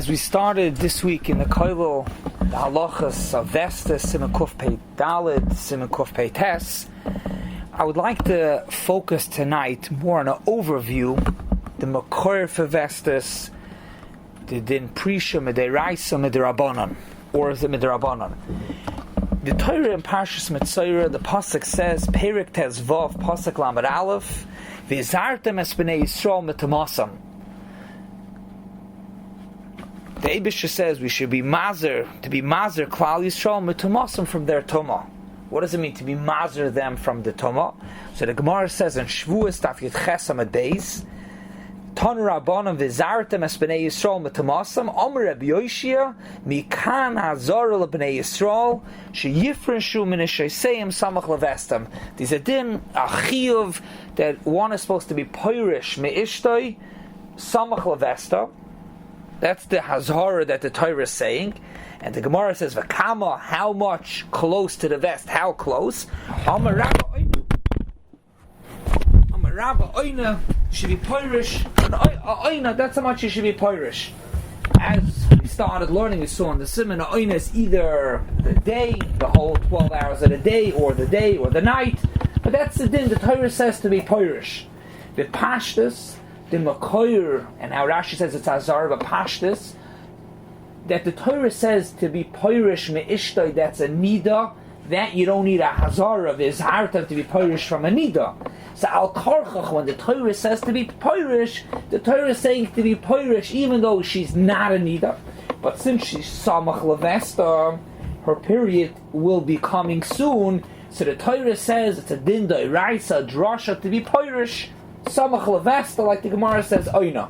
As we started this week in the Koilel, the halachas of Vestos, Siman Kuf Pei Daled, Siman Kuf Pei Tes, I would like to focus tonight more on an overview, the Makor for Vestos, the Din Prisha, Mideraisa, Miderabanan, or is it Miderabanan? The Torah in Parshas Mitzorah, the Pasuk says, Perek Tes Vav, Pasuk Lamed Aleph, V'izartem es b'nei Yisrael mitamasam. The Eibusha says we should be mazer, to be mazer Klal Yisrael mitamasam from their Tumah. What does it mean to be mazer them from the Tumah? So the Gemara says in Shavuos Daf Yud Ches Amud Beis, Tanu Rabbanan v'izartem es b'nei Yisrael mitamasam, Omer Rabbi Yoshia, Mikan hazara leb'nei Yisrael, sheyifreshu min ha'sheiseim samach levestam. There's a din, a chiyuv, that one is supposed to be poirish me'ishtoi, samach levesta. That's the hazara that the Torah is saying. And the Gemara says, V'kama, how much close to the vest? How close? Amar Rabba Oina should be poirish. Oina, that's how much you should be poirish. As we started learning, we saw in the Siman, Oina is either the day, the whole 12 hours of the day, or the night. But that's the din. The Torah says to be poirish. The pashtus, the makoyer, and how Rashi says it's azar, but pashtus, that the Torah says to be poirish me'ishtoi, that's a nida, that you don't need a hazar of his heart to be poirish from a nida. So al karchach, when the Torah says to be poirish, the Torah is saying to be poirish even though she's not a nida. But since she's samach levesta, her period will be coming soon. So the Torah says it's a din d'oraisa, drasha to be poirish, samach levesta, like the Gemara says, oina.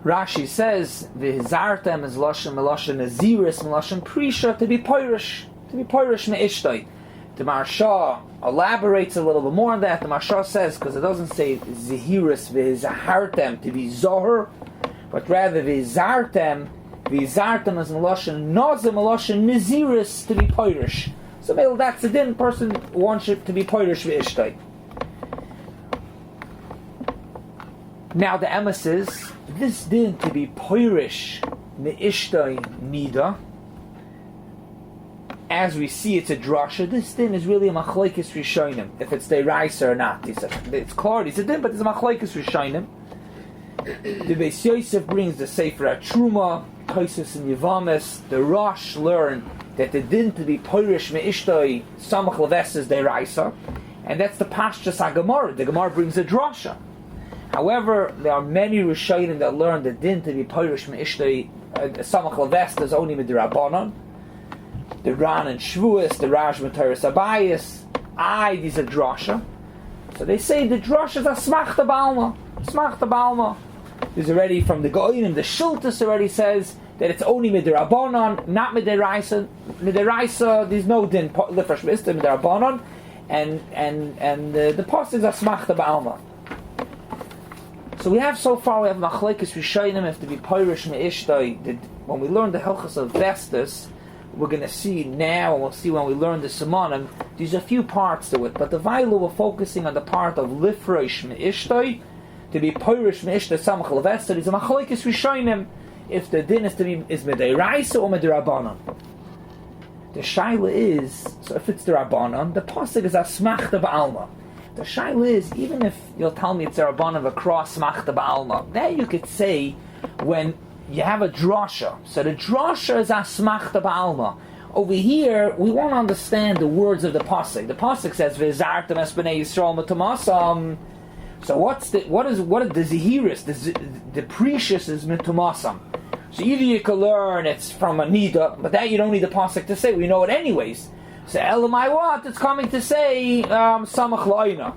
Rashi says, v'hizartem is lashon melashon naziris melashon prisha, to be poirish me'ishtoi. The Maharsha elaborates a little bit more on that. The Maharsha says, because it doesn't say zihiris v'hizartem to be zohar, but rather v'hizartem is melashon nazim melashon naziris, to be poirish. So maybe that's the din, person wants it to be poirish v'ishtoi. Now the emes is, this din to be poirish me'ishtoi nida, as we see it's a drasha, this din is really a machlekes rishonim, if it's deraisa or not. It's clear, it's a din, but it's a machlekes rishonim. The Beis Yosef brings the Sefer HaTruma, Tosos and Yevamis. The Rosh learn that the din to be poirish me'ishtoi samach leves is deraisa, and that's the Pashtus HaGemara. The Gemara brings a drasha. However, there are many Rishonim that learn the din to be poirish me'ishtoi samach levesta is only Miderabanan. The Ran and Shavuos, the Raj Materis Abayis, these are drasha. So they say the drasha is a smachta balma. There's already from the Goyim, the Shiltus already says that it's only Miderabanan, not Mideraisa. Mideraisa, there's no din lifresh mister Miderabanan, and the post is a smachta balma. So we have machlekes rishonim have to be poirish me'ishtoi. When we learn the Hilchos of Vestos, we're going to see now, and we'll see when we learn the Simanim, there's a few parts to it, but the Vailu we're focusing on the part of lifresh me'ishtoi, to be poirish me'ishtoi samach levesta. There's a machlekes rishonim if the din is mideraisa or miderabanan. The shaila is, so if it's the rabbanan, the pasuk is asmachta ba'alma. The shaila is, even if you'll tell me it's a rabbanan across smachta ba'alma, that you could say when you have a drasha. So the drasha is asmachta ba'alma. Over here, we won't understand the words of the pasuk. The pasuk says v'zartem es b'nei Yisrael mitamasam. So what is the zihiris? The precious is mitamasam. So either you can learn it's from a nida, but that you don't need the pasuk to say. We know it anyways. So elamai what? It's coming to say samach la'ina.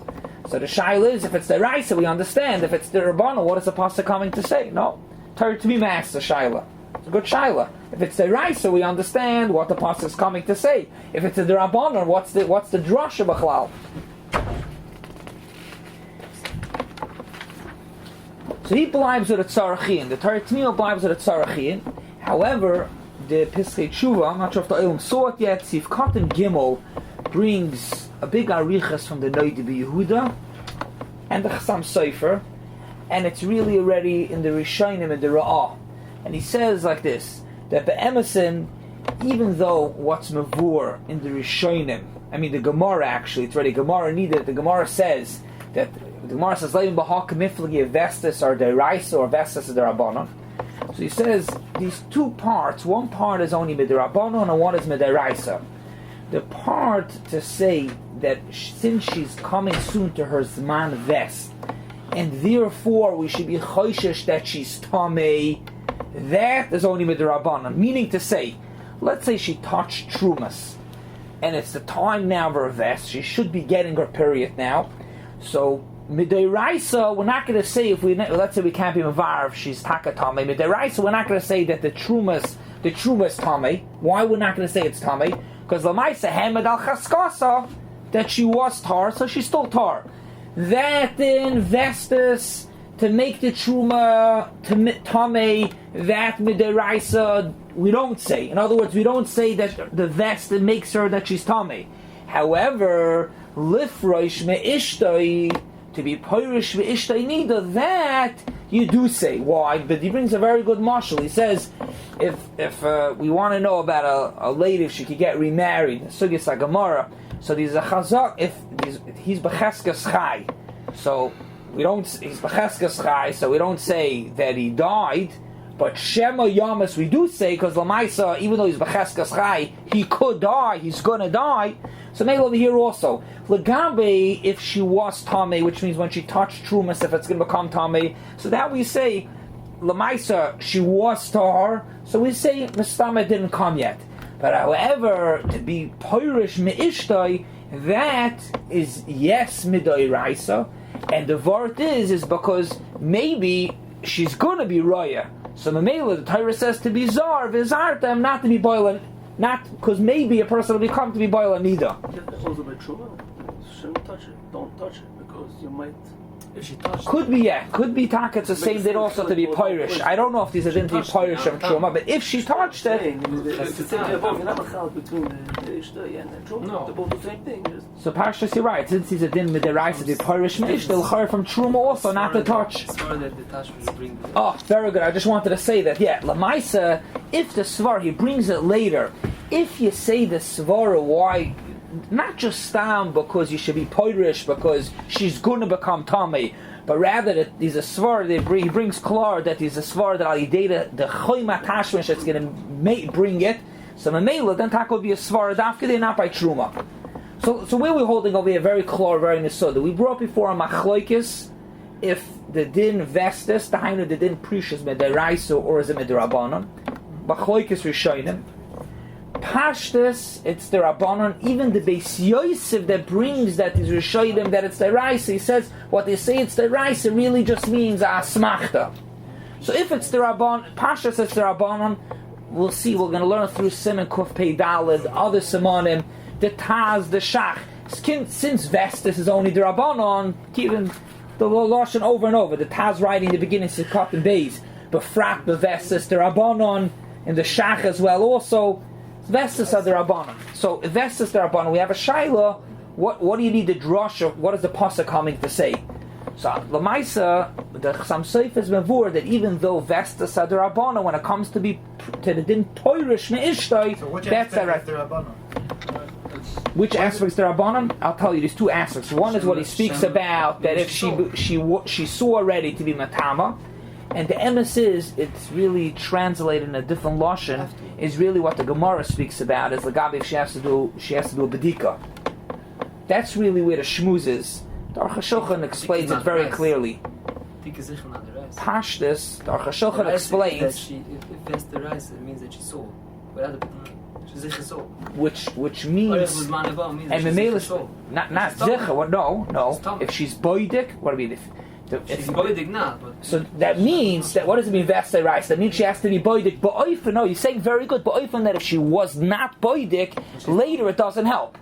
So the shaila is, if it's the raisa, we understand. If it's the rabbana, what is the pasuk coming to say? No. Torah to be master shaila. It's a good shaila. If it's the raisa, we understand what the pasuk is coming to say. If it's the rabbana, what's the drasha b'chlal? So he believes with a tzarachin. The Torah Tmiyah believes with a tzarachin. However, the Piskei Tshuva, I'm not sure if the Olam saw it yet, Sif Katan Gimel brings a big arichas from the Noida B'Yehuda and the Chassam Sofer, and it's really already in the Rishonim and the Ra'ah. And he says like this, that be'emesin, even though what's mavur in the Rishonim, I mean the Gemara actually, it's already Gemara needed. The Gemara says that the Gemara says Leim b'hak miflagi Vestos or deraisa or Vestos or derabanan. So he says these two parts. One part is only miderabanan and one is mideraisa. The part to say that since she's coming soon to her zman vest, and therefore we should be choishish that she's tamei, that is only miderabanan. Meaning to say, let's say she touched trumas, and it's the time now of her vest. She should be getting her period now. So midiraisa, we're not going to say let's say we can't be mavar if she's takatame. Midiraisa, we're not going to say that the trumas tame. Why we're not going to say it's tame? Because lamaisa hemed al chaskasa that she was tar, so she's still tar. That in Vestos to make the truma to tame, that midiraisa we don't say. In other words, we don't say that the vest that makes her that she's tame. However, lifroish me'ishtoi, to be poirish me'ishtoi nida, that you do say. Why? But he brings a very good mashal. He says, if we want to know about a lady, if she could get remarried, sugis agamara. So there's a chazak, if he's becheskas chai. So he's becheskas chai, so we don't say that he died. But Shema Yamas we do say, because Lamaisa, even though he's Becheskas Chai, he could die, he's gonna die. So maybe over here also. Legabe, if she was Tame, which means when she touched Trumas, if it's gonna become Tame, so that we say, Lamaisa, she was Tar, so we say Mistama didn't come yet. But however, to be Poirish Me'ishtai, that is yes Midai Raisa, and the word is because maybe she's gonna be Raya. So Mamela, the Torah says to be zar, v'zartem, not to be boiling, not because maybe a person will become to be boiling neither. Also by truma, shouldn't touch it. Don't touch it because you might. If she touched could be taka. It's the same did also to be Pirish. I don't know if these are didn't be Pirish and truma, but if she touched it, it's the same. You're not a chal between the ishtay and the truma. No, they're both the same thing. So Parshas, you're right. Since he's a din midiraisa to be Pirish mish, they'll hear from truma also, not to touch. Oh, very good. I just wanted to say that. Yeah, lamaisa. If the svar he brings it later, if you say the svara, why? Not just stam because you should be poirish because she's going to become Tommy, but rather that he's a svar that he brings klar that he's a svar that alideda the choyma tashmish that's going to bring it. So Mamela then tak will be a svar dafke not by truma. So where we're holding over here very klar, very nesoda. We brought before a machloikis if the din Vestos, the hainu the din Prisha is mideraisa or is it miderabanan. Machloikis rishonim. Pashtus, it's the Rabbanon, even the Beis Yosef that brings that is Rishonim, that it's the Raisa, he says, what they say it's the Raisa really just means a Asmachta. So if it's the Rabbanon, Pashtus it's the Rabbanon, we'll see, we're going to learn through Simon Kuf Pei Daled, other Simonim, the Taz, the Shach. Since Vestos is only the Rabbanon, even the Lashon over and over, the Taz writing the beginning, Sikot and Beis, Befrat, Vestos, the Rabbanon, and the Shach as well also, Vestos are the Rabbanon. So Vestos the Rabbanon, we have a Shaila. What do you need the drasha? What is the pasuk coming to say? So Lamaisa, the Chasam Sofer is mevur that even though Vestos are the Rabbanon, when it comes to the din Toirish Me'ishtoi, so which that's aspect is the Rabbanon? Which aspect is the Rabbanon? I'll tell you. There's two aspects. One is what he speaks about that if she saw already to be matama. And the emes is, it's really translated in a different lashon, is really what the Gemara speaks about, is Lagabi if she has to do a Bedika. That's really where the shmuz is. The Aruch HaShulchan explains it very clearly. Pashtus, the Aruch HaShulchan explains... If that's the rice, it means that she saw. Which means... And Memela... Not Zicha, no. If she's boidik, what do you mean? She's boidik now, but so that means that what does it mean Vestos rice? That means she has to be boidik. But oifen, no, you're saying very good. But oifen that if she was not boidik, later it doesn't help.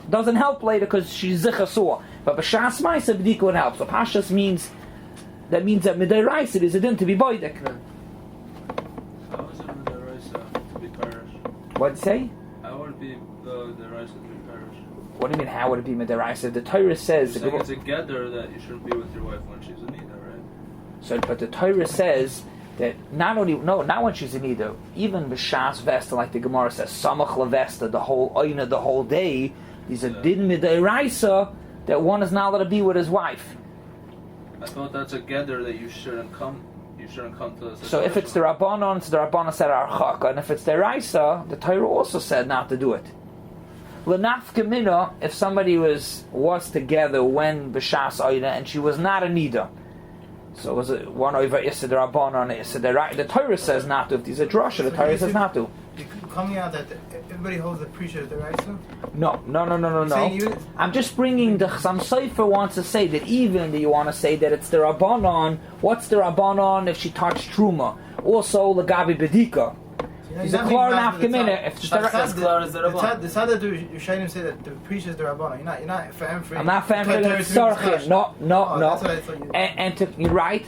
It doesn't help later because she's zichasur. But b'shas ma'isa b'dika would help. So pashas means that midai rice it is a din to be boidik. How is it midai rice to be parish? What'd you say? How would it be the rice to be parish? What do you mean? How would it be midiraisa? The Torah says it's a gather that you shouldn't be with your wife when she's a nida, right? So, but the Torah says that not when she's in Nida, even b'shas Vesta, like the Gemara says, samach levesta, the whole oina, the whole day, these are din midiraisa, that one is not allowed to be with his wife. I thought that's a gather that you shouldn't come. You shouldn't come to us. So if it's the Rabbanon, it's the Rabbanon said archaka, and if it's the Raisa, the Torah also said not to do it. L'nafka mina, if somebody was together when b'shas oina and she was not a nida, so was it one over Issa the Rabbanon, Issa the Raisa? The Torah says not to. If there's a drasha, the Torah says not to. You're coming out that everybody holds the Prisha of the Raisa? No. I'm just bringing some Sefer wants to say that even that you want to say that it's the Rabbanon. What's the Rabbanon if she touched Truma? Also, Lagabi Bedika. He's a Klar Nafkamina. If the Sada do Yishayim say that the Prisha is the Rabbanon. You're not for him. I'm not fan for the Tzarchin. No. That's what I thought you And you're right.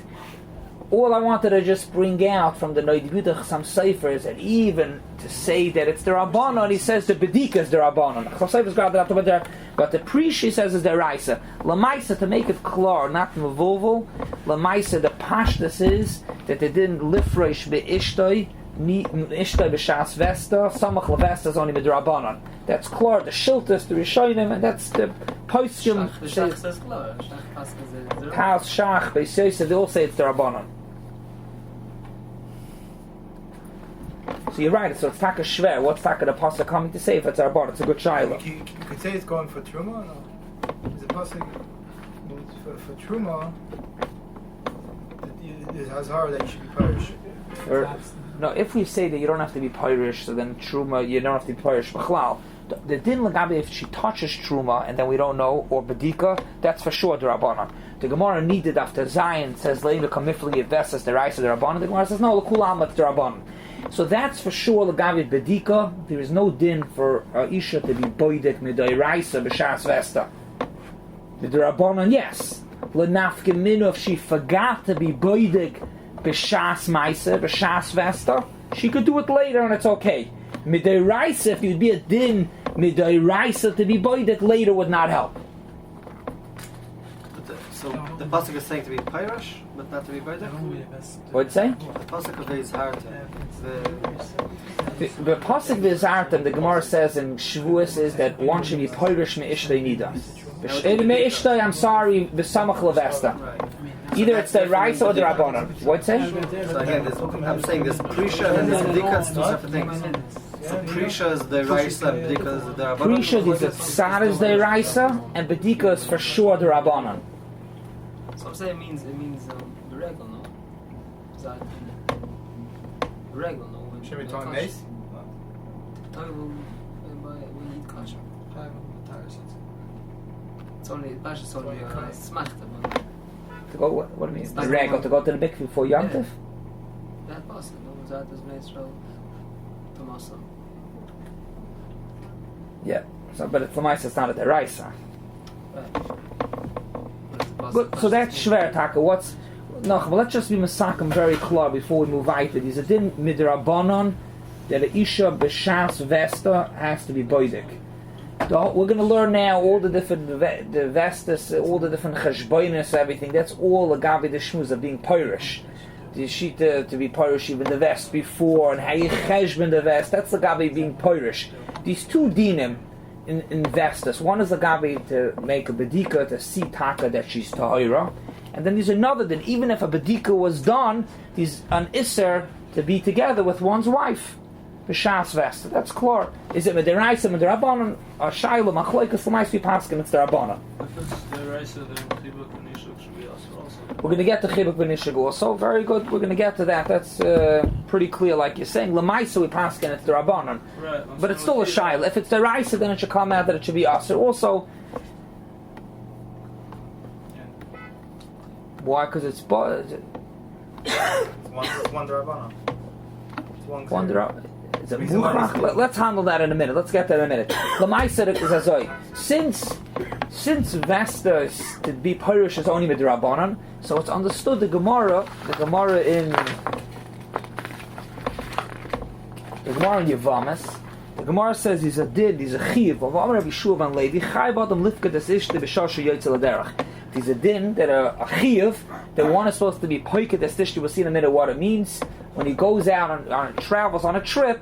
All I wanted to just bring out from the Noidibudach some Sefer is that even to say that it's the Rabbanon, he says the Bedika is the Rabbanon. Some Sefer's got that up there, but the Prisha says is the Raisa. Lamaisa, to make it clear, not Mavovel, Lamaisa, the Pashtas is that they didn't lifresh be'ishtoi, Ishtoi b'shas Vesta, Samach levesta is only Miderabanan. That's clear, the Shiltas, the Rishonim, and that's the Postum. Shach says klar. Shach passes it. Paus, Shach, Beisyosa, they all say it's the Rabbanon. So you're right, so it's Taka Shver. What's Taka the Pasuk coming to say if it's Rabbanon? It's a good child. You could say it's going for Truma or no? Is it possible for Truma, there's Hazar that you should be Parish? No, if we say that you don't have to be Pirish, so then Truma, you don't have to be Pirish. B'chlal, the din Lagabi, if she touches Truma and then we don't know, or Bedika, that's for sure the Rabbanon. The Gemara needed after Zion says, Leila Kamifli Vestos, the Raisa, the Rabbanon. The Gemara says, no, L'kulam, it's the Rabbanon. So that's for sure Lagabi Bedika. There is no din for Isha to be Boidek Midai Raisa, B'shas Vesta. The Rabbanon, yes. L'nafke minu, if she forgot to be Boidek B'shas Maisa, B'shas Vesta, she could do it later and it's okay. Midai Raisa, if it would be a din, Midai Raisa to be Boidek later would not help. So the pasuk is saying to be Pirish, but not to be Bedika? What'd it say? The pasuk of his heart. The pasuk v'zartem, the Gemara says in Shavuos is that one should be Pirish me'ishtay nida. Me'ishtay, I'm sorry, b'samach levesta. Either it's the Raisa or the Rabbanon. What'd it say? So again, I'm saying this Prisha and this Bedika, it's two separate things. So Prisha is the Raisa and Bedika is the Rabbanon. Prisha is the Tzar is the Raisa and Bedika is for sure the Rabbanon. So I'm saying it means the regal, no? Exactly. The regal, no? Should we talk mace? We eat kosher. It's only smachta. To go, what do you mean? The regal, to go to the mikveh before Yom Tov? That possible, no? That is Meisrael Tomasa. Yeah. So, but it's Lamaisa, it's not at the Raisa. But so that's Shver Taka. What's no? But let's just be masakim very clear before we move on. There's a din Miderabanan that the Isha b'shas Vesta has to be boidik. We're going to learn now all the different the Vestas, all the different cheshbonis, everything. That's all the gabi the shmuz of being Pirish. The shita to be Pirish, even the vest before, and how you cheshbon the vest. That's the gabi being Pirish. These two dinim in Vestas. One is the gabi to make a bedika to see taka that she's tahira, and then there's another that even if a bedika was done, there's an isser to be together with one's wife. B'shas Vesta. That's clear. Is it Mideraisa, Miderabanan, or Shaila, Machloikas, L'maisi Paskin, it's the Rabbanan. If it's the Raisa, then Chibuk and Ishuk should be also. We're going to get to Chibuk B'nishig also. Very good. We're going to get to that. That's pretty clear, like you're saying. L'maisi we Paskin, it's the Rabbanan. Right. But it's still a Shaila. If it's the Raisa, then it should come out that it should be us. Also, why? Because it's It's one Rabbanon. It's one Rabbanan. Is it Muchach? Let's handle that in a minute. Let's get that in a minute. L'maisa is azoi. Since Vesta to be Pirish is only Miderabanan, so it's understood the Gemara in Yavamas. The Gemara says he's a chiv of Amar Rabbi Shuv Levi. Chai b'adam lifka des ishte b'shashu yoytze l'derech. He's a din that a chiv that one is supposed to be poiket the stishti. We'll see in a minute what it means. When he goes out on travels on a trip,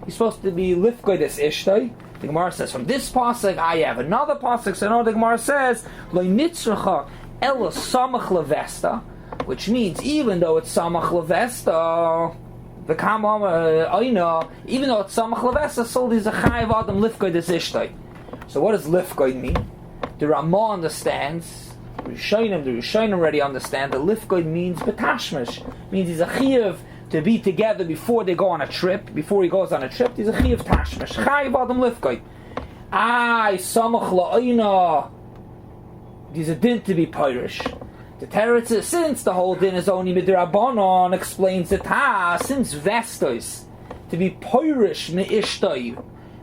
he's supposed to be lifgoy this ishtoi. The Gemara says from this pasuk I have another pasuk. So no, the Gemara says lo nitzracha ela samach levesta, which means even though it's samach levesta, the kamam aina, even though it's samach levesta, so there's a chayav adam lifgoy this ishtoi. So what does lifgoy mean? The Ramah understands. The Rishonim already understand that lifgoy means betashmish, means he's a chiyuv to be together before they go on a trip. Before he goes on a trip, he's a chiyuv tashmish. Chayav adam lifgoy. Samach la'ayna. There's a din to be pirish. The teretz, since the whole din is only Miderabanan, explains it. Since Vestos to be pirish me'ishtoi,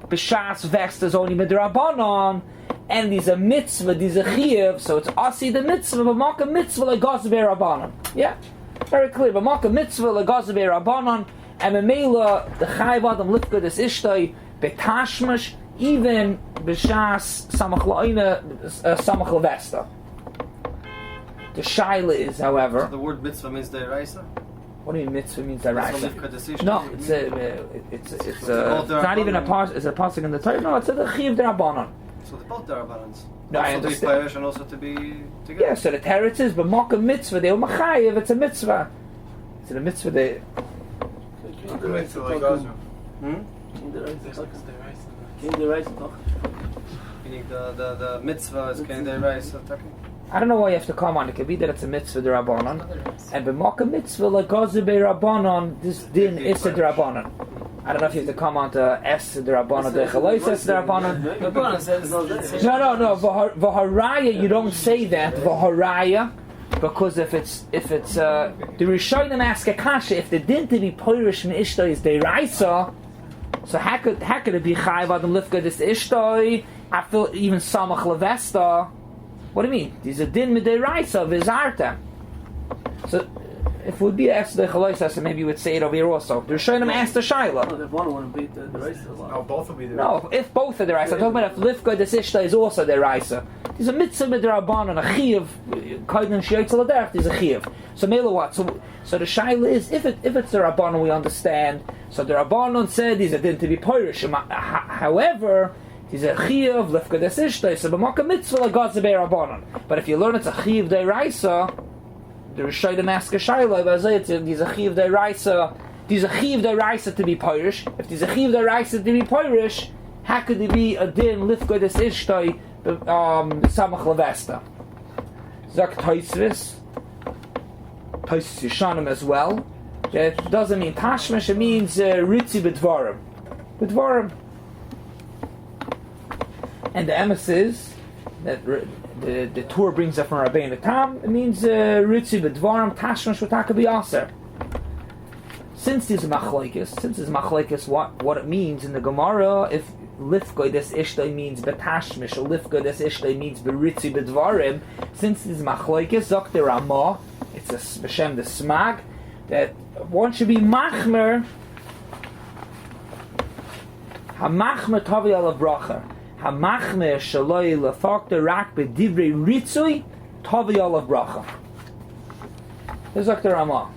b'shas Vestos only Miderabanan. And there's a mitzvah, there's a chiyuv, so it's asi the mitzvah, but maka mitzvah like gazabei rabbanon. Yeah, very clear. But maka mitzvah like gazabei rabbanon, and memela the chayav adam lifka this ishtoi betashmash even b'shas samach la'ina samach levesta. The shaila is, however, So the word mitzvah means deraisa. what do you mean mitzvah means deraisa? No, No, it's not even a pasuk. It's a pasuk in the Torah. No, it's a chiyuv derabanan. So they're both derabanans. No, I also to be understand. parish and also to be together. Yeah, so the teretz is, but mock mitzvah, they'll machayev, it's a mitzvah. It's a mitzvah, they... Meaning the mitzvah is kind of deraisa. I don't know why you have to come on. It could be that it's a mitzvah d'Rabbanan, and b'mock mitzvah like gazubei Rabbanan, this din is a d'Rabbanan. I don't know if you have to come on to es d'Rabbanan, d'Echalois es d'Rabbanan. Rabbanan says No. V'haraya, you don't say that. V'haraya, because if it's the Rishonim ask a kasha, if the din to be poirish me'ishtoi is deraisa, so how could it be chayav adam lifka this ishtoi? I feel even samach levesta. What do you mean? There's a din midiraisa v'zarta. So if it would be a Esther Chaloisas, maybe you would say it over here also. The Rishonim asked the Shaila. If one wouldn't beat the race a lot. No, both will be there. No, if both are the Raisa. I'm talking about if Lifka Desishta is also the Raisa. There's a mitzvah midirabanan, a chiyuv, kaidin shiyotzel aderech, there's a chiyuv. So mela what? So the Shaila is, if it's the Rabbanon we understand, so the Rabbanon said there's a din to be poirish. However, there's a chiyuv, Lifka Desishta, so b'maka mitzvah like gazabei Rabbanon. But if you learn it's a chiyuv de Raisa, the Rishonim ask a Shaila, there's a chiyuv de Raisa, there's a chiyuv de Raisa to be poirish. If there's a chiyuv de Raisa to be poirish, how could there be a din Lifka Desishta samach levesta? Zak Taisvis Yishanim as well. It doesn't mean tashmish, it means ritzi b'dvarim. And the emes is that the Torah brings up from Rabbeinu Tam. It means ritzi b'dvarim tashmish v'taka b'yaser. Since there's machlekes, what it means in the Gemara, if Lifgoy des Ishtay means betashmish, or Lifgoy des Ishtay means beritzi bedvarim, since there's machlekes, Zok the Ramah, it's a B'Shem the Smag, that one should be machmer, ha-machmer tavi ala bracha, ha-machmer shaloi lefak the rak b'divrei ritzui, tavi ala bracha. There's Zok the Ramah.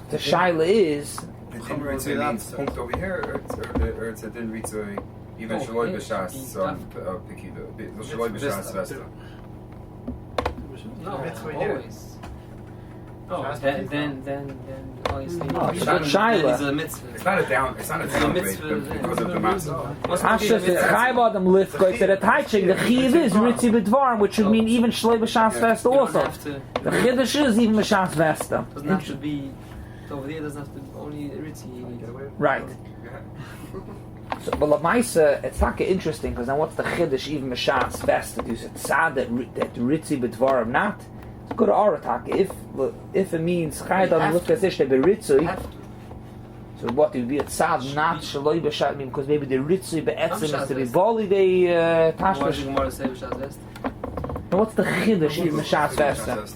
The shaila is, The din ritzui means punkt over here, or it's a din ritzui even shaloi b'shas pekido, shaloi b'shas vesta. no, Mitzvah here. always. Oh, then obviously. Oh, shaila. It's a mitzvah. It's not a downgrade because of the matzah. Hashas is chayv adam lifgoy to the taiching. The chiv is ritzi b'dvarim, which would mean even shloi b'shas vesta also. The chiddush is even b'shas vesta. Doesn't have to be. Over there doesn't have to only ritzi. Right. So, but Lamaisa, it's not interesting because then what's the chiddush even b'shas vesta? Do you say tzad that ritzi b'dvarim not? It's good aratak. If it means chayv adam lifgoy to b'ritzui. So what would be a tzad not shaloi b'shas? I mean, because maybe the ritzui be'etzim is to be boli they tashmish. And what's the chiddush even b'shas vesta?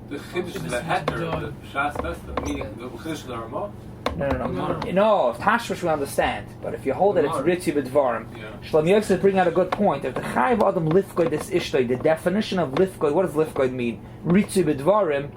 The chiddush is the heter, the shas vesta, meaning the chiddush of the Ramah. No, if Tashmish we understand, but if you hold that it's Ritzi B'Dvarim, Shlomo Yosef bring out a good point. If the Chayiv Adam Lifkoid is Ishtoi, the definition of Lifkoid, what does Lifkoid mean? Ritzi B'Dvarim.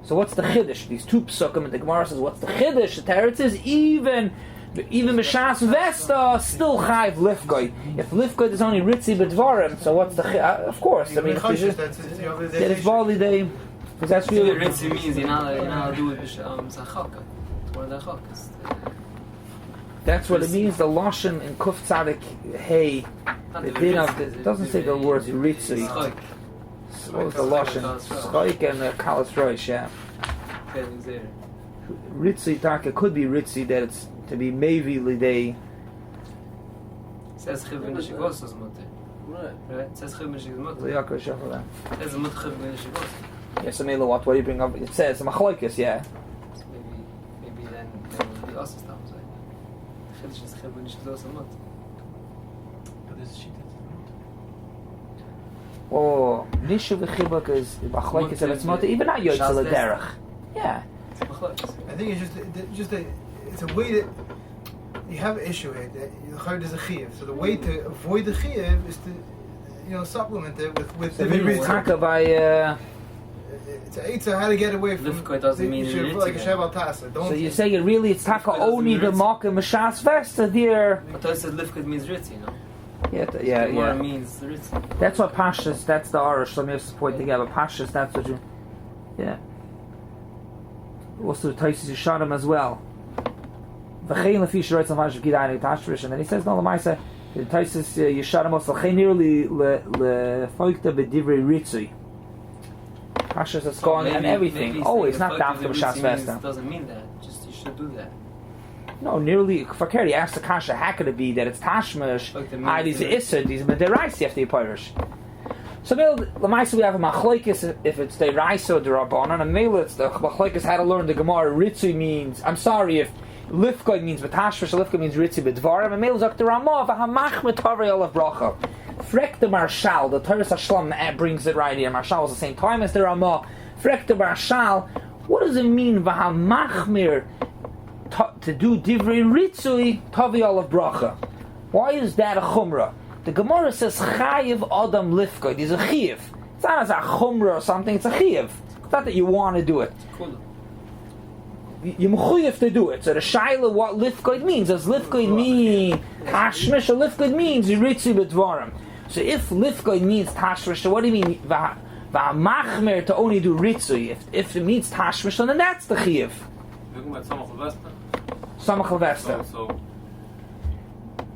So what's the Chiddush? These two psukim, and the Gemara says, what's the Chiddush? The Teretz is even Mishas Vestos, still Chayiv Lifkoid. If Lifkoid is only Ritzi B'Dvarim, so what's the of course, I mean, that is Bali Day, because that's really... Ritzi means you're not allowed to do it Zachaka. It's one of the Chakas. That's what it means, the Lashon in Kuf Tzadik Hey, the din of it doesn't say the words Ritzi. What was the Lashon? Schoik and Kalas Roish, yeah. Ritzi Taka could be Ritzi, that it's to be Mevi Lidei. Says Chiv ben Shigos as Mutter. Right? Says Chiv ben Shigos Mutter. Says Mutter Chiv ben Shigos. Yes, I mean, what do you bring up? It says Machloikis, yeah. Maybe then the Osas Tam say. Chiddush is Chiv ben Shigos as Mutter. But this is Shita. Oh, Nishu v'chibuk is Machloikis and it's Mutter, even not Yotzel Derech. Yeah. I think it's just it's a way that you have an issue here that there's a chiyuv. So the way to avoid the chiyuv is to, supplement it with the Taka by it's a how to get away from. Lifkoid doesn't mean like a Shabbat Tasa. So you say it really it's Taka only the Maka Mashas Vesta there. But I said Lifkoid means Ritzi, no? Yeah. Means Ritzi. That's what Pashas. That's the Arush. Let me just point together. Pashas. That's what you. Yeah. Also, Taisus Yisharim as well. V'chein lefi shroitz l'mash v'gidai tashrish, and then he says, no, l'maisa, Taisus Yisharim also v'chein nearly lefoikta b'divrei ritzui. Pashas is gone and everything. Oh, it's not dafka b'shas vesta. Doesn't mean that. Just you should do that. No, nearly. Fakir, he asked the kasha, how could it be that it's tashmish? These are issa, these are mederaisi after the pirish. So l'maisa we have a machlokes if it's the Raisa or the Rabbanan, and maybe it's the machlokes how to learn the Gemara. Ritzi means, I'm sorry, if Lifkoid means B'tashvish, Lifkoid means Ritzi B'dvarim, and maybe it's the Ramah, V'hamach M'tavrei Olav Bracha. Frek the Marshal, the Torah Hashlam brings it right here. Marshal was the same time as the Ramah. Frek the Marshal, what does it mean, V'hamachmir, to do Divrei Ritzui, Tavi Olav Bracha? Why is that a Chumrah? The Gemara says Chayiv Adam Lifkoid. It's a Chiyiv. It's not as a Chumrah or something. It's a Chiyiv. It's not that you want to do it. You mechuyev to do it. So the Shaila, what Lifkoid means? Does Lifkoid mean Tashmish or Lifkoid means Ritzi B'Dvarim? So if Lifkoid means Tashmish, so what do you mean V'amachmer to only do Ritzi? If it means Tashmish, then that's the Chiyiv. Samach Levesta.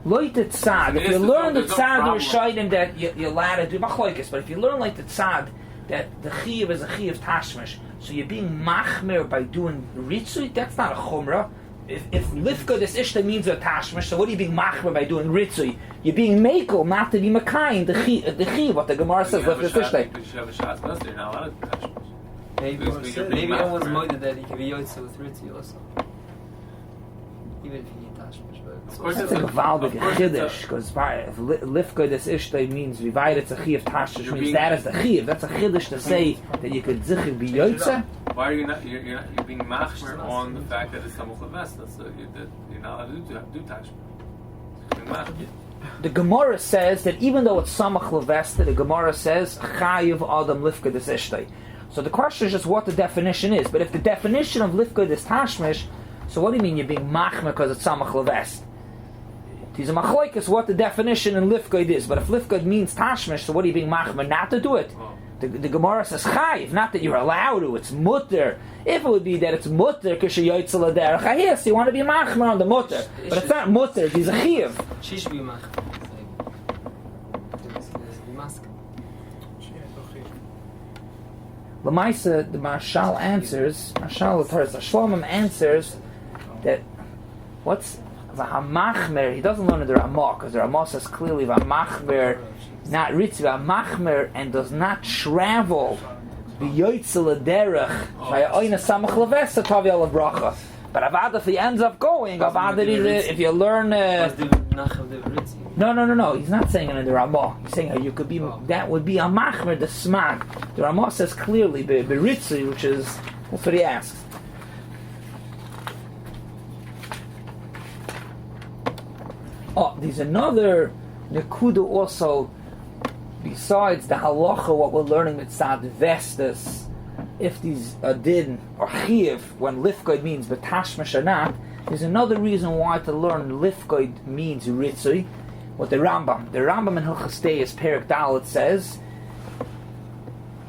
Loit the tzad. If you learn the tzad Rishayim that you're allowed to do machlokes, but if you learn like the tzad that the chiyuv is a chiyuv tashmish, so you're being machmer by doing ritzui, that's not a chumrah. If lifka this ishta means a tashmish, so what are you being machmer by doing ritzui? You're being makel, not to be makayin the chiyuv. What the Gemara says lifka this ishta. Maybe no one's minded that he can be yotze with ritzui also, even if you need tashmish. That's a gewaldige chiddush, because if lifka this ishta means vivayit it's a chiyuv tashmish, means that is the chiyuv. That's a chiddush to say that you could zichir be yotze. Why are you not? You're being machmer on the fact that it's samuch levesta, so you're not allowed to do tashmish. The Gemara says that even though it's samach levesta, the Gemara says chayiv adam lifka this ishta. So the question is just what the definition is. But if the definition of lifka is tashmish, so what do you mean you're being machmer because it's samach levest? These are machlokes what the definition in lifka is. But if lifka means tashmish, so what are you being machmer not to do it? The Gemara says chayiv, not that you're allowed to. It's mutter. If it would be that it's mutter, because you're yotzel derech hayis, you want to be machmer on the mutter, but it's not mutter. It's a chayiv. She should be machmer. Lamaisa, the Marshal answers. Marshal the Torah Shlomim answers that what's v'hamachmer? He doesn't learn the Ramah because the Ramah says clearly v'hamachmer, not ritz v'hamachmer, and does not travel b'yoytzel derech by oina samach levesa tavi al bracha. But Avad, if he ends up going, Avad, if you learn. No. He's not saying it in the Ramah. He's saying you could be. That would be a machmer the smag. The Ramah says clearly beritzi, which is that's what he asks. Oh, there's another nekuda also, besides the halacha, what we're learning with Sad Vestos, if these din or chiv, when lifgoid means betashmish or not, there's another reason why to learn lifgoid means ritzui. What the Rambam in Hilchos is Perek Dalet says,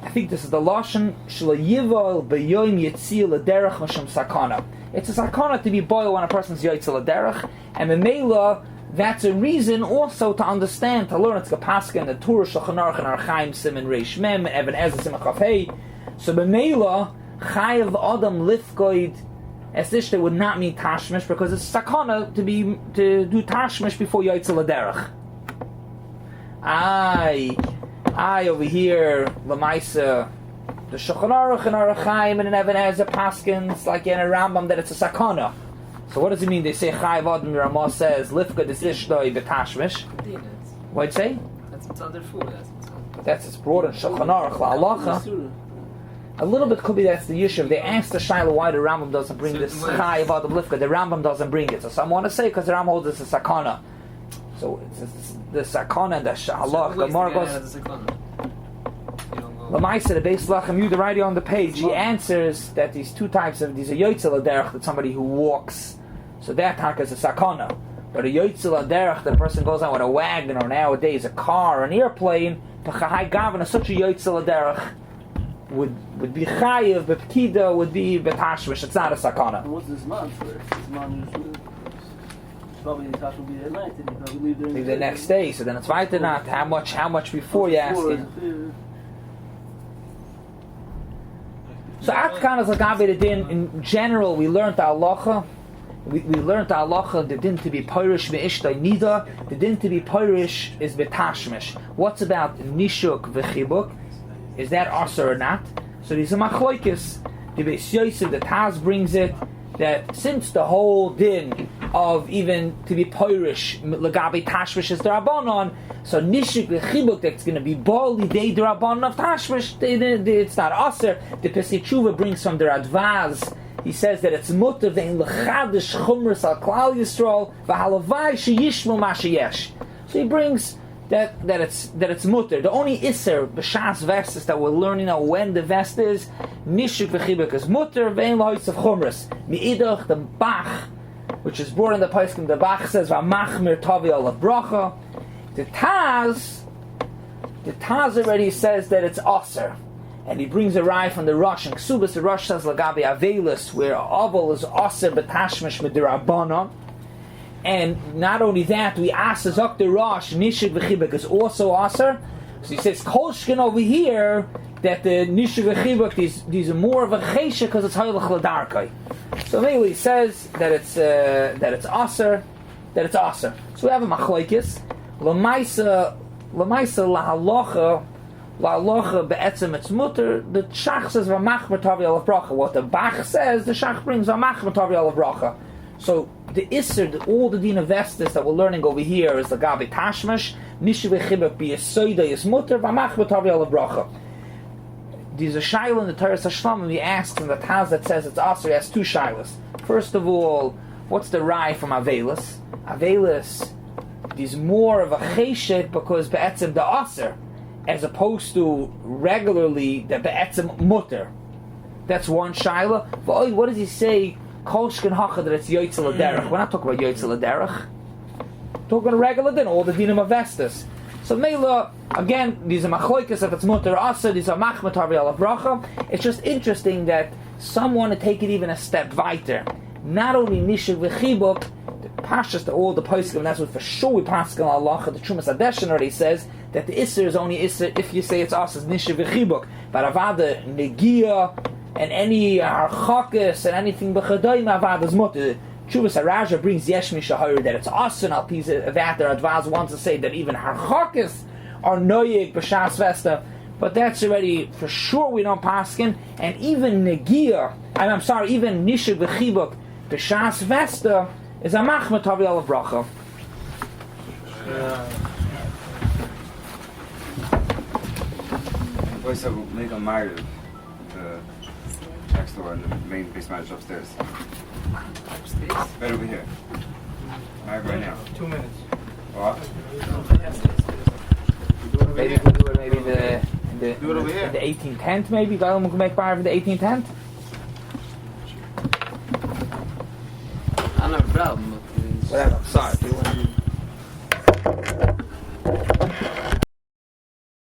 I think this is the Lashon Shlo Yival B'Yoim Yitzil L'Derech Mashum Sakana. It's a sakana to be boiled when a person's Yitzil L'Derech, and Memela, that's a reason also to understand, to learn. It's Kapaska and the Torah Shulchan Aruch and Archaim Siman Reish Mem and Even Ezra Siman Chaf Hey. So Memela Chayav Adam Lifgoid Esishte would not mean Tashmish, because it's sakana to do Tashmish before Yitzil L'Derech. I over here, Lamaisa, the Shulchan Aruch and Archaim and Even Ezra Paskins, like in a Rambam, that it's a sakana. So what does it mean? They say Chayav Adam, Ramah says Lifka Desishtoi Betashmish. What'd you say? That's what's other food. That's it's brought in Shulchan Aruch La'alacha. A little bit could be that's the issue. They asked the Shaila why the Rambam doesn't bring this Chayav Adam Lifka. The Rambam doesn't bring it. So some want to say because the Rambam holds it's a sakana. So it's the sakana and the halach. The Gemara goes. Lamaisa, the Beis Lachem Yudah, right here on the page, he answers that these two types of these are Yoitzel Aderech, that's somebody who walks. So that taka is a sakana. But a Yoitzel Aderech, the person goes on with a wagon or nowadays a car, an airplane. The Chahai Gavana, such a Yoitzel Aderech would be Chayiv, but Pekida would be Betashmish. It's not a sakana. And what's this man for? This man usually probably the will be at night, and he probably leave during the next day. So then it's weiter not how much before you ask him. So Atkan is like Abed Din. In general, we learned the halacha. We learned the halacha. The din to be pirish me'ishtay nida. The din to be pirish is betashmish. What's about nishuk v'chibuk? Is that aser or not? So these are machloikis. The Beis Yosef, the Taz brings it that since the whole din of even to be pirish legabi tashmish is the rabbanon, so nishuk v'chibuk that's going to be bali day the rabbanon of tashmish. It's not aser. The Pesach Tshuva brings from the Radvaz. He says that it's mutter ve'in lechadish chumras al klal Yisrael v'halavai sheyishmu ma sheyesh. So he brings that it's mutter. The only iser b'shas vestos that we're learning now when the vest is nishuk v'chibuk is mutter ve'in lahoitz of chumras. Mi'idach the Bach, which is brought in the Paiskim, the Bach says v'amachmir tavi al bracha. The Taz already says that it's aser. And he brings a rye from the Rosh and Ksubas. The Rosh says Lagabi Avelis, where Aval is Aser Betashmish Miderabanan. And not only that, we ask the Zok Rosh Nishik V'chibuk is also Aser. So he says Kolshkin over here that the Nishik V'chibuk these are more of a Chesha because it's Haylach Ladarkai. So anyway, he says that it's Aser, that it's Aser. So we have a Machlaikis Lamaisa Lahalacha. La'alocha be'etzem it's mutter. The Shach says v'machmer tavi alav bracha. What the Bach says, the Shach brings v'machmer tavi alav bracha. So the Isser, all the Din of Vestos that we're learning over here is the Gabi Tashmash, Nishu v'chibuk b'yesoida is mutter, v'machmer tavi alav bracha. There's a shaila in the Torah Hashlam, and he asks in the Taz that says it's Aser, he has two shailas. First of all, what's the Rai from Avelis? Avelis is more of a cheshek because be'etzem the Aser, as opposed to regularly the be'etzem mutter. That's one shaila. But what does he say? Kolshkin hacha that it's yoitzel aderech. We're not talking about yoitzel aderech. Talking about regular din, all the dinim of Vestos. So Mela, again, these are machloikas if it's mutter asa, these are machmat harvi alav bracha. It's just interesting that some want to take it even a step weiter. Not only nishuk v'chibuk, the pashas, all the poskim, and that's what for sure we pascal Allah. The Trumas Adeshin already says that the Isser is only Isser if you say it's Asas Nisha V'chibuk. But Avada Negia and any Harchakis and anything B'chadayim Avada's Mutter. Chuvas Araja brings Yesh Mishahir that it's Asan Al Pisa Avatar. Advaz wants to say that even Harchakis are Noyeg B'Shas Vesta. But that's already for sure we don't paskin. And even Negia, even Nisha V'chibuk B'Shas Vesta is a Machmat Tavi Al Bracha. Voice will make a marriage the next door and the main base manager upstairs. Upstairs? Right over here. Married right now. 2 minutes. What? Maybe we can do it maybe Do it over here. in the 18th tent maybe. We'll make bar for the 18th tent. I don't have a problem, but Whatever. Sorry.